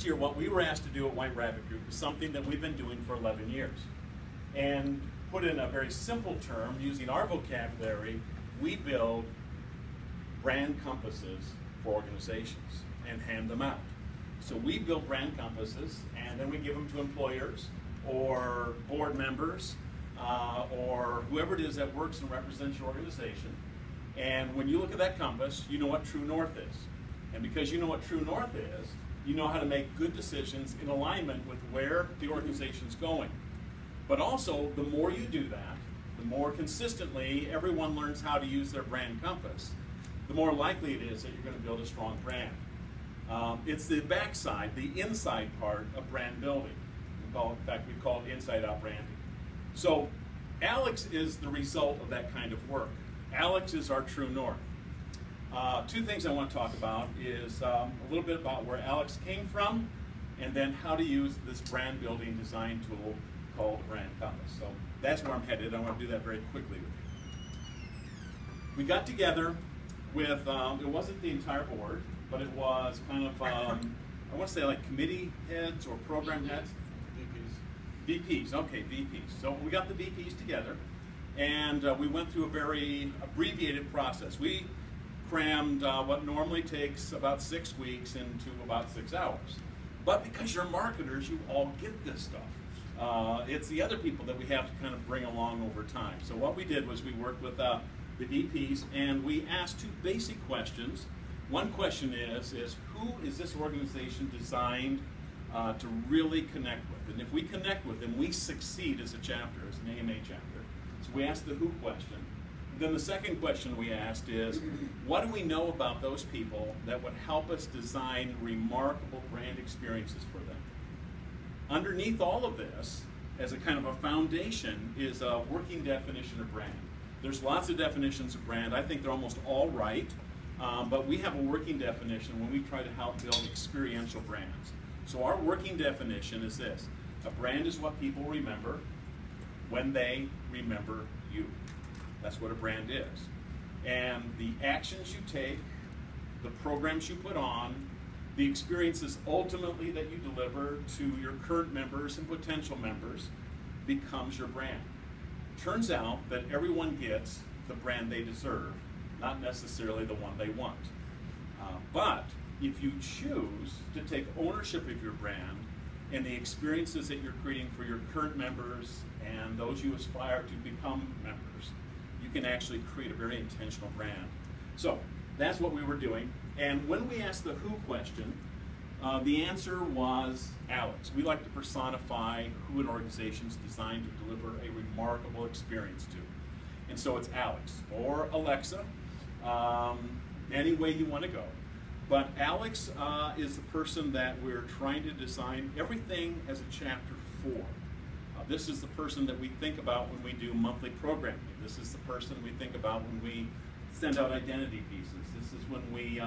last year, what we were asked to do at White Rabbit Group is something that we've been doing for 11 years. And put in a very simple term, using our vocabulary, we build brand compasses for organizations and hand them out. So we build brand compasses, and then we give them to employers or board members or whoever it is that works and represents your organization. And when you look at that compass, you know what true north is. And because you know what true north is, you know how to make good decisions in alignment with where the organization's going. But also, the more you do that, the more consistently everyone learns how to use their brand compass, the more likely it is that you're going to build a strong brand. It's the backside, the inside part of brand building. In fact, we call it inside-out branding. So Alex is the result of that kind of work. Alex is our true north. Two things I want to talk about is a little bit about where Alex came from, and then how to use this brand building design tool called the Brand Compass. So that's where I'm headed. I want to do that very quickly with you. We got together with, it wasn't the entire board, but it was kind of, I want to say like committee heads or program heads. VPs, okay, VPs. So we got the VPs together, and we went through a very abbreviated process. We crammed what normally takes about 6 weeks into about 6 hours. But because you're marketers, you all get this stuff. It's the other people that we have to kind of bring along over time. So what we did was we worked with the VPs, and we asked 2 basic questions. One question is who is this organization designed to really connect with? And if we connect with them, we succeed as a chapter, as an AMA chapter. So we asked the who question. Then the second question we asked is, what do we know about those people that would help us design remarkable brand experiences for them? Underneath all of this, as a kind of a foundation, is a working definition of brand. There's lots of definitions of brand. I think they're almost all right, but we have a working definition when we try to help build experiential brands. So our working definition is this: a brand is what people remember when they remember you. That's what a brand is. And the actions you take, the programs you put on, the experiences ultimately that you deliver to your current members and potential members becomes your brand. Turns out that everyone gets the brand they deserve, not necessarily the one they want. But if you choose to take ownership of your brand and the experiences that you're creating for your current members and those you aspire to become members, you can actually create a very intentional brand. So that's what we were doing. And when we asked the who question, the answer was Alex. We like to personify who an organization is designed to deliver a remarkable experience to. And so it's Alex or Alexa, any way you want to go. But Alex is the person that we're trying to design everything as a chapter for. This is the person that we think about when we do monthly programming. This is the person we think about when we send out identity pieces. This is when we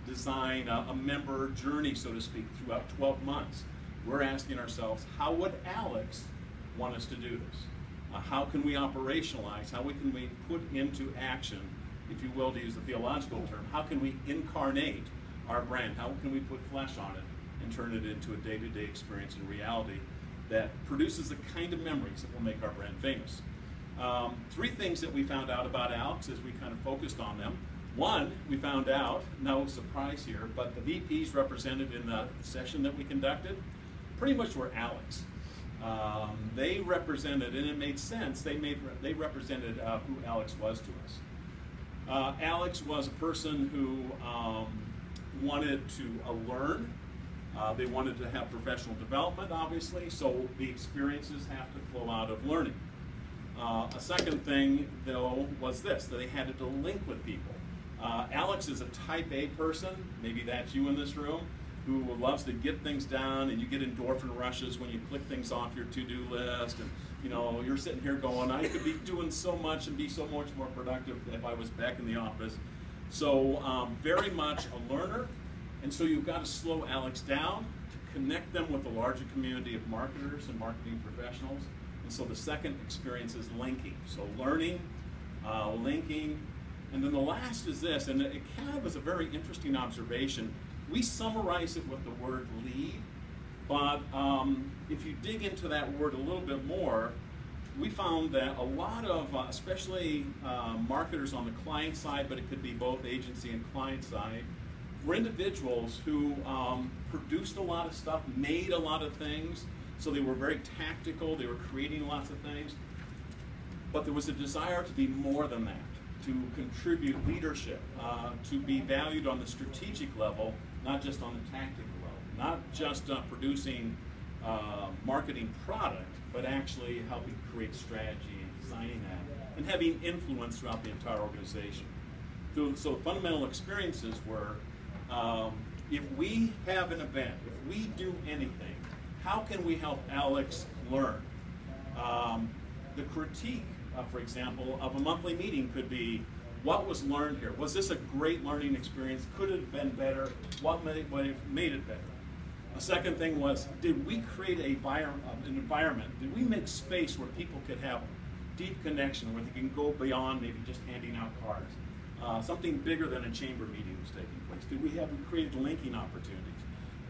design a member journey, so to speak, throughout 12 months. We're asking ourselves, how would Alex want us to do this? How can we operationalize? How can we put into action, if you will, to use the theological term, how can we incarnate our brand? How can we put flesh on it and turn it into a day-to-day experience and reality that produces the kind of memories that will make our brand famous? 3 things that we found out about Alex as we kind of focused on them. One, we found out, no surprise here, but the VPs represented in the session that we conducted pretty much were Alex. They represented, and it made sense, they represented who Alex was to us. Alex was a person who wanted to learn. They wanted to have professional development, obviously, so the experiences have to flow out of learning. A second thing, though, was this, that they had to link with people. Alex is a type A person, maybe that's you in this room, who loves to get things done, and you get endorphin rushes when you click things off your to-do list, and you know, you're sitting here going, I could be doing so much and be so much more productive if I was back in the office. So very much a learner, and so you've got to slow Alex down to connect them with the larger community of marketers and marketing professionals. And so the second experience is linking. So learning, linking, and then the last is this, and it kind of is a very interesting observation. We summarize it with the word lead, But if you dig into that word a little bit more, we found that a lot of, especially marketers on the client side, but it could be both agency and client side, were individuals who produced a lot of stuff, made a lot of things, so they were very tactical, they were creating lots of things, but there was a desire to be more than that, to contribute leadership, to be valued on the strategic level, not just on the tactical level, not just producing marketing product, but actually helping create strategy and designing that, and having influence throughout the entire organization. So fundamental experiences were, if we have an event, if we do anything, how can we help Alex learn? The critique, for example, of a monthly meeting could be, what was learned here? Was this a great learning experience? Could it have been better? What made it better? A second thing was, did we create an environment? Did we make space where people could have deep connection, where they can go beyond maybe just handing out cards? Something bigger than a chamber meeting was taking place. Did we created linking opportunities?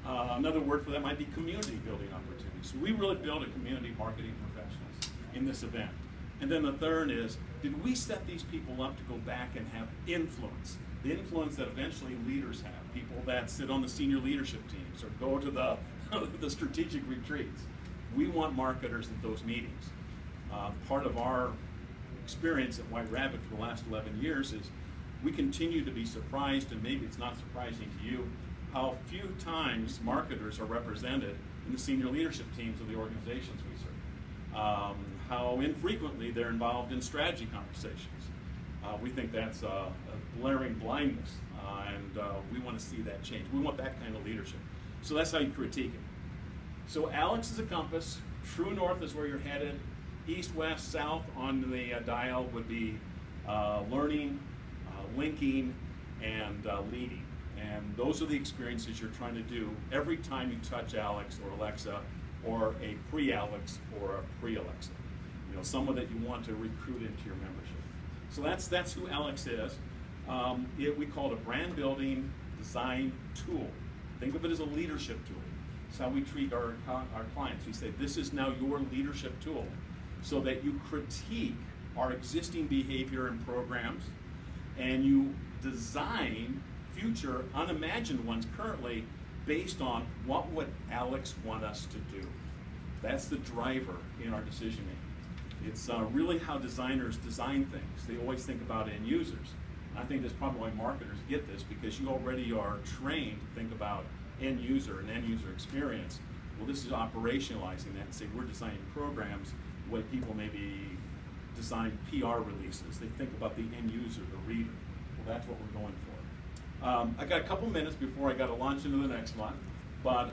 Another word for that might be community building opportunities. So we really built a community of marketing professionals in this event. And then the third is, did we set these people up to go back and have influence? The influence that eventually leaders have, people that sit on the senior leadership teams or go to the strategic retreats. We want marketers at those meetings. Part of our experience at White Rabbit for the last 11 years is we continue to be surprised, and maybe it's not surprising to you, how few times marketers are represented in the senior leadership teams of the organizations we serve. How infrequently they're involved in strategy conversations. We think that's a blaring blindness, and we want to see that change. We want that kind of leadership. So that's how you critique it. So Alex is a compass. True north is where you're headed. East, west, south on the dial would be learning, linking, and leading. And those are the experiences you're trying to do every time you touch Alex or Alexa, or a pre-Alex or a pre-Alexa. You know, someone that you want to recruit into your membership. So that's who Alex is. We call it a brand building design tool. Think of it as a leadership tool. It's how we treat our clients. We say, this is now your leadership tool, so that you critique our existing behavior and programs, and you design future unimagined ones currently based on what would Alex want us to do. That's the driver in our decision making. It's really how designers design things. They always think about end users. I think that's probably why marketers get this, because you already are trained to think about end user and end user experience. Well, this is operationalizing that and say we're designing programs the way people maybe design PR releases. They think about the end user, the reader. Well, that's what we're going for. I got a couple minutes before I got to launch into the next one, but